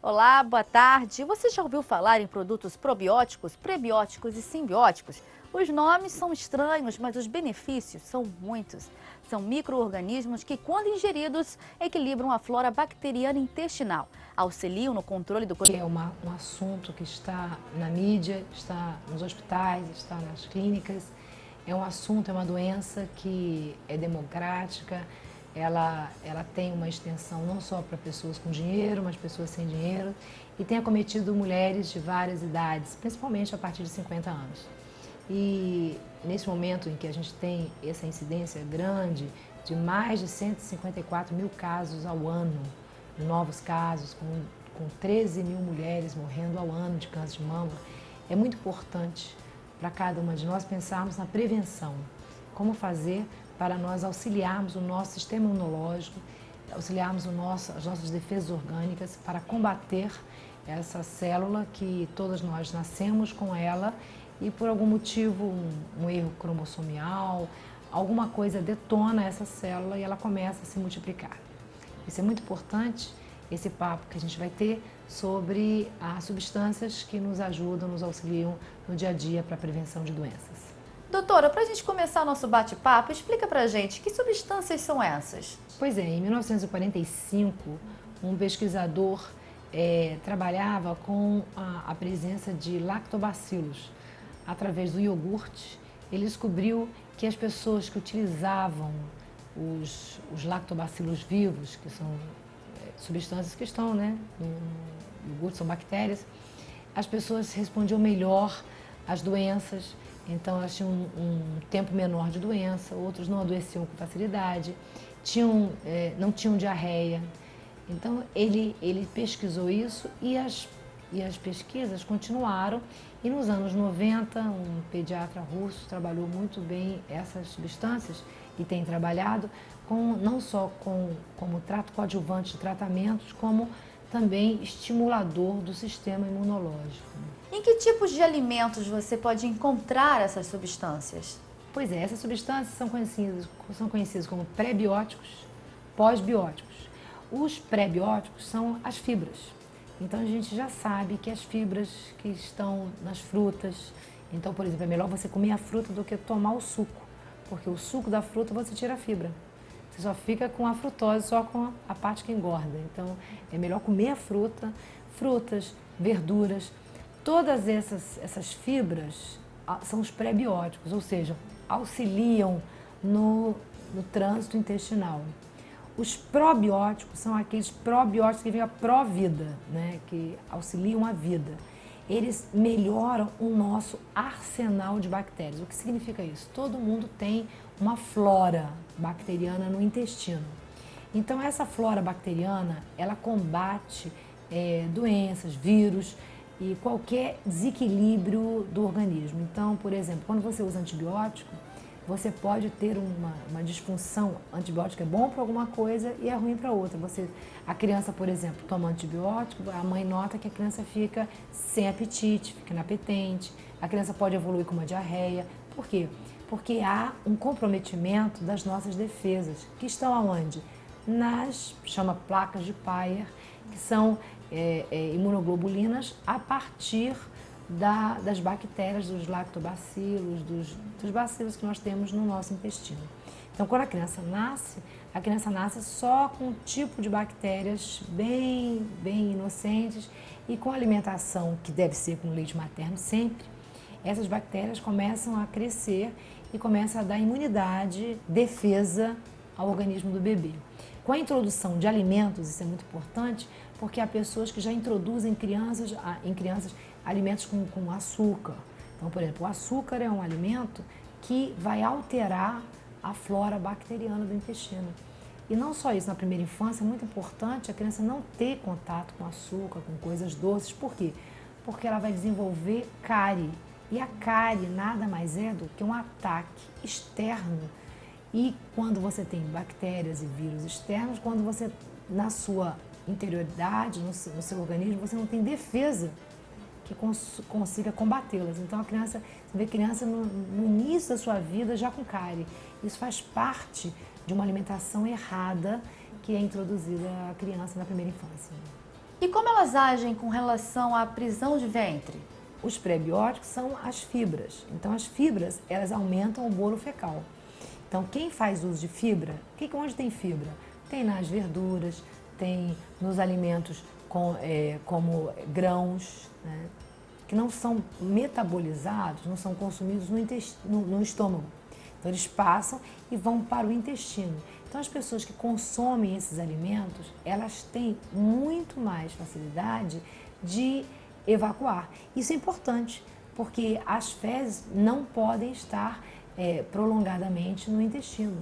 Olá, boa tarde. Você já ouviu falar em produtos probióticos, prebióticos e simbióticos? Os nomes são estranhos, mas os benefícios são muitos. São micro-organismos que, quando ingeridos, equilibram a flora bacteriana intestinal, auxiliam no controle do Que é um assunto que está na mídia, está nos hospitais, está nas clínicas. É um assunto, é uma doença que é democrática, ela tem uma extensão não só para pessoas com dinheiro, mas pessoas sem dinheiro, e tem acometido mulheres de várias idades, principalmente a partir de 50 anos. E nesse momento em que a gente tem essa incidência grande de mais de 154 mil casos ao ano, novos casos, com 13 mil mulheres morrendo ao ano de câncer de mama, é muito importante para cada uma de nós pensarmos na prevenção. Como fazer para nós auxiliarmos o nosso sistema imunológico, auxiliarmos as nossas defesas orgânicas para combater essa célula que todas nós nascemos com ela e por algum motivo, um erro cromossomial, alguma coisa detona essa célula e ela começa a se multiplicar. Isso é muito importante, esse papo que a gente vai ter sobre as substâncias que nos ajudam, nos auxiliam no dia a dia para a prevenção de doenças. Doutora, para a gente começar nosso bate-papo, explica pra gente que substâncias são essas? Pois é, em 1945, um pesquisador trabalhava com a presença de lactobacilos. Através do iogurte, ele descobriu que as pessoas que utilizavam os lactobacilos vivos, que são substâncias que estão no iogurte, são bactérias, as pessoas respondiam melhor às doenças, então elas tinham um tempo menor de doença, outros não adoeciam com facilidade, não tinham diarreia. Então ele pesquisou isso e as pesquisas continuaram e nos anos 90 um pediatra russo trabalhou muito bem essas substâncias e tem trabalhado não só como coadjuvante de tratamentos, como também estimulador do sistema imunológico. Em que tipos de alimentos você pode encontrar essas substâncias? Pois é, essas substâncias são conhecidas como pré-bióticos, pós-bióticos. Os pré-bióticos são as fibras. Então a gente já sabe que as fibras que estão nas frutas, então, por exemplo, é melhor você comer a fruta do que tomar o suco, porque o suco da fruta você tira a fibra. Você só fica com a frutose, só com a parte que engorda. Então é melhor comer a fruta, frutas, verduras. Todas essas fibras são os pré-bióticos, ou seja, auxiliam no trânsito intestinal. Os probióticos são aqueles probióticos que vêm a pró-vida, né, que auxiliam a vida. Eles melhoram o nosso arsenal de bactérias. O que significa isso? Todo mundo tem uma flora bacteriana no intestino. Então, essa flora bacteriana, ela combate doenças, vírus e qualquer desequilíbrio do organismo. Então, por exemplo, quando você usa antibiótico, você pode ter uma disfunção. Antibiótico é bom para alguma coisa e é ruim para outra. A criança, por exemplo, toma antibiótico, a mãe nota que a criança fica sem apetite, fica inapetente, a criança pode evoluir com uma diarreia. Por quê? Porque há um comprometimento das nossas defesas, que estão aonde? Chama placas de Peyer, que são imunoglobulinas a partir das bactérias, dos lactobacilos, dos bacilos que nós temos no nosso intestino. Então, quando a criança nasce só com um tipo de bactérias bem inocentes e com alimentação que deve ser com leite materno sempre, essas bactérias começam a crescer e começam a dar imunidade, defesa ao organismo do bebê. Com a introdução de alimentos, isso é muito importante, porque há pessoas que já introduzem em crianças alimentos com açúcar. Então, por exemplo, o açúcar é um alimento que vai alterar a flora bacteriana do intestino. E não só isso, na primeira infância é muito importante a criança não ter contato com açúcar, com coisas doces. Por quê? Porque ela vai desenvolver cárie. E a cárie nada mais é do que um ataque externo. E quando você tem bactérias e vírus externos, quando você, na sua interioridade, no seu organismo, você não tem defesa que consiga combatê-las. Então, você vê criança no início da sua vida já com cárie. Isso faz parte de uma alimentação errada que é introduzida à criança na primeira infância. E como elas agem com relação à prisão de ventre? Os prebióticos são as fibras. Então, as fibras, elas aumentam o bolo fecal. Então, quem faz uso de fibra, onde tem fibra? Tem nas verduras, tem nos alimentos como grãos, né, que não são metabolizados, não são consumidos no estômago. Então, eles passam e vão para o intestino. Então, as pessoas que consomem esses alimentos, elas têm muito mais facilidade de evacuar. Isso é importante, porque as fezes não podem estar prolongadamente no intestino,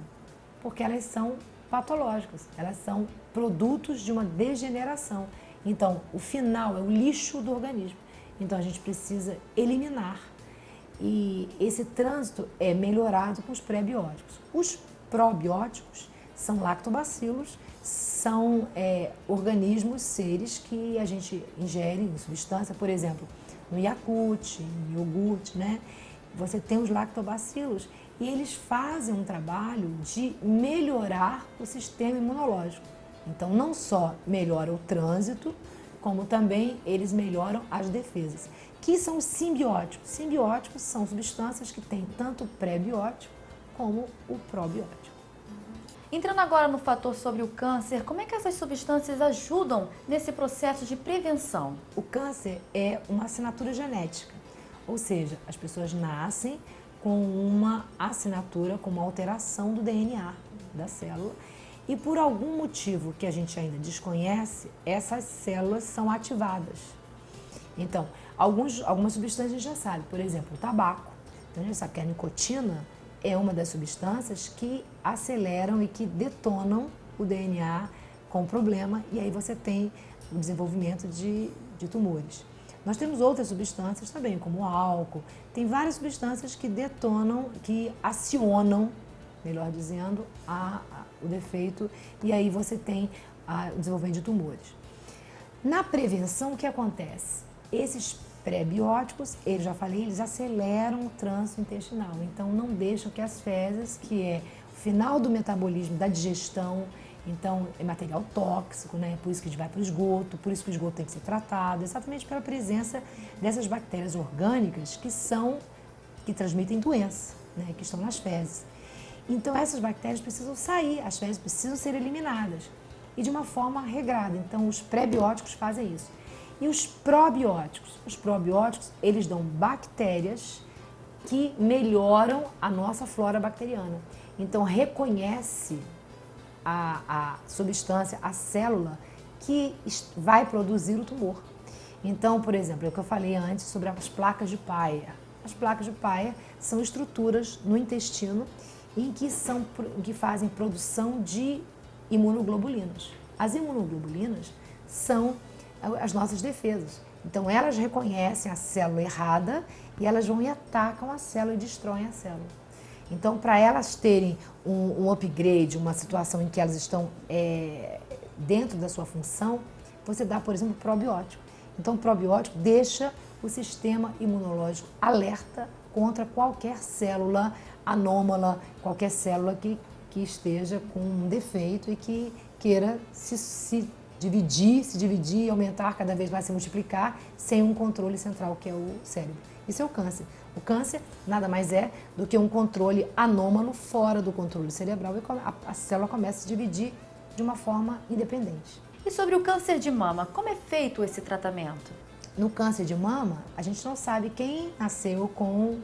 porque elas são patológicas, elas são produtos de uma degeneração. Então, o final é o lixo do organismo. Então, a gente precisa eliminar. E esse trânsito é melhorado com os pré-bióticos. Os probióticos são lactobacilos, são organismos, seres que a gente ingere em substância, por exemplo, no Yakult, no iogurte, né? Você tem os lactobacilos e eles fazem um trabalho de melhorar o sistema imunológico. Então, não só melhora o trânsito, como também eles melhoram as defesas. Que são os simbióticos? Simbióticos são substâncias que têm tanto o pré-biótico como o probiótico. Entrando agora no fator sobre o câncer, como é que essas substâncias ajudam nesse processo de prevenção? O câncer é uma assinatura genética, ou seja, as pessoas nascem com uma assinatura, com uma alteração do DNA da célula e por algum motivo que a gente ainda desconhece, essas células são ativadas. Então, algumas substâncias a gente já sabe, por exemplo, o tabaco. Então, a gente sabe que a nicotina é uma das substâncias que aceleram e que detonam o DNA com problema e aí você tem o desenvolvimento de tumores. Nós temos outras substâncias também, como o álcool. Tem várias substâncias que detonam, que acionam, melhor dizendo, o defeito e aí você tem o desenvolvimento de tumores. Na prevenção, o que acontece? Esses pré-bióticos, eu já falei, eles aceleram o trânsito intestinal, então não deixam que as fezes, que é o final do metabolismo, da digestão, então é material tóxico, né? Por isso que a gente vai para o esgoto, por isso que o esgoto tem que ser tratado, exatamente pela presença dessas bactérias orgânicas que transmitem doença, né? Que estão nas fezes. Então essas bactérias precisam sair, as fezes precisam ser eliminadas e de uma forma regrada, então os pré-bióticos fazem isso. E os probióticos? Os probióticos, eles dão bactérias que melhoram a nossa flora bacteriana. Então, reconhece a substância, a célula que vai produzir o tumor. Então, por exemplo, é o que eu falei antes sobre as placas de Peyer. As placas de Peyer são estruturas no intestino em que fazem produção de imunoglobulinas. As imunoglobulinas são as nossas defesas. Então, elas reconhecem a célula errada e elas vão e atacam a célula e destroem a célula. Então, para elas terem um upgrade, uma situação em que elas estão dentro da sua função, você dá, por exemplo, probiótico. Então, o probiótico deixa o sistema imunológico alerta contra qualquer célula anômala, qualquer célula que esteja com um defeito e que queira se dividir, aumentar, cada vez mais se multiplicar, sem um controle central, que é o cérebro. Isso é o câncer. O câncer nada mais é do que um controle anômalo fora do controle cerebral e a célula começa a se dividir de uma forma independente. E sobre o câncer de mama, como é feito esse tratamento? No câncer de mama, a gente não sabe quem nasceu com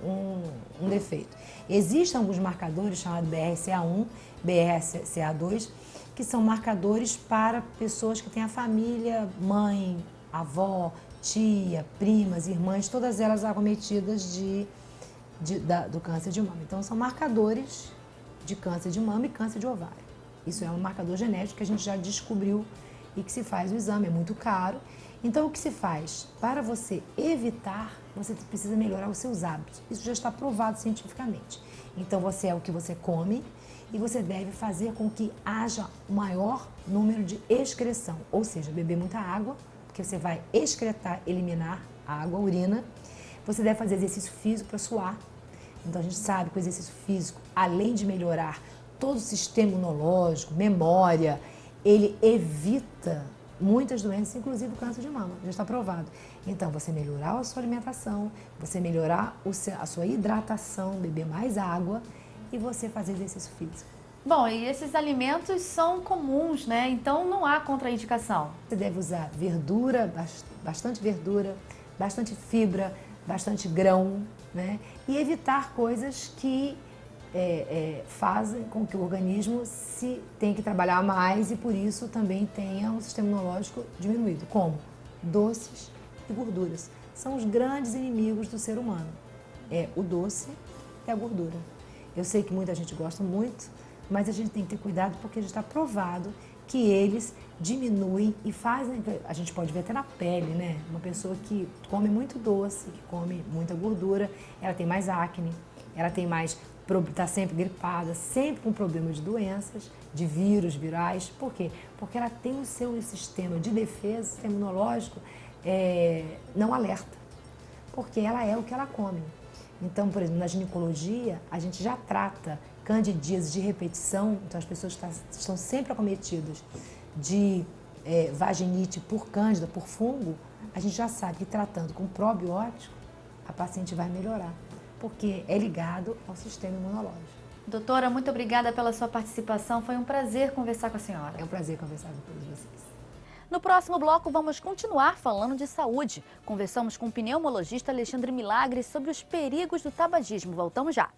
um defeito. Existem alguns marcadores chamados BRCA1, BRCA2, que são marcadores para pessoas que têm a família, mãe, avó, tia, primas, irmãs, todas elas acometidas do câncer de mama. Então, são marcadores de câncer de mama e câncer de ovário. Isso é um marcador genético que a gente já descobriu e que se faz o exame, é muito caro. Então, o que se faz? Para você evitar, você precisa melhorar os seus hábitos. Isso já está provado cientificamente. Então, você é o que você come e você deve fazer com que haja o maior número de excreção, ou seja, beber muita água, porque você vai excretar, eliminar a água, a urina. Você deve fazer exercício físico para suar. Então, a gente sabe que o exercício físico, além de melhorar todo o sistema imunológico, memória, ele evita muitas doenças, inclusive o câncer de mama, já está provado. Então, você melhorar a sua alimentação, você melhorar a sua hidratação, beber mais água e você fazer exercício físico. Bom, e esses alimentos são comuns, né? Então não há contraindicação. Você deve usar verdura, bastante fibra, bastante grão, né? E evitar coisas que fazem com que o organismo tenha que trabalhar mais e por isso também tenha um sistema imunológico diminuído, como doces e gorduras. São os grandes inimigos do ser humano. É o doce e a gordura. Eu sei que muita gente gosta muito, mas a gente tem que ter cuidado porque já está provado que eles diminuem e fazem, a gente pode ver até na pele, né? Uma pessoa que come muito doce, que come muita gordura, ela tem mais acne, ela tem mais, está sempre gripada, sempre com problema de doenças, de vírus, virais. Por quê? Porque ela tem o seu sistema de defesa, sistema imunológico, não alerta, porque ela é o que ela come. Então, por exemplo, na ginecologia, a gente já trata candidíase de repetição, então as pessoas estão sempre acometidas de vaginite por cândida, por fungo, a gente já sabe que tratando com probiótico, a paciente vai melhorar, porque é ligado ao sistema imunológico. Doutora, muito obrigada pela sua participação, foi um prazer conversar com a senhora. É um prazer conversar com todos vocês. No próximo bloco, vamos continuar falando de saúde. Conversamos com o pneumologista Alexandre Milagre sobre os perigos do tabagismo. Voltamos já.